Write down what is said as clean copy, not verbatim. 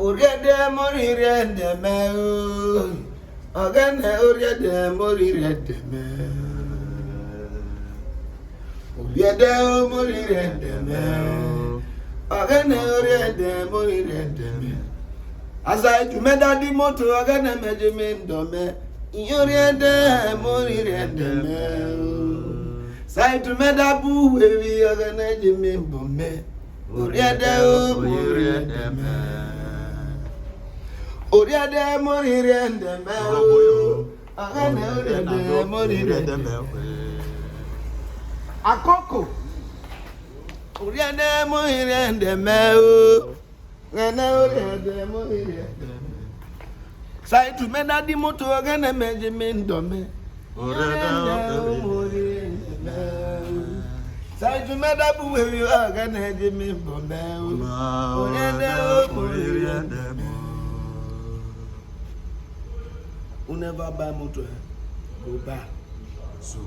Oriade morirende me. Agane oriade morirende me. Oriade morirende me. Agane oriade morirende me. As I to me daddy moto agane mejimindo me. Oriade morirende me. Say to me dabu we agane jimimbo me. Oriade morirende me. Oriade morirende me. Agane oriade morirende me. Akoko. Oriade morirende me. Agane oriade morirende me. Say to me daddy moto agane mejimindo me. Oriade morirende me. Say to me dabu we agane jimimbo me. Oriade morirende me. Who never buy motor, go back. So.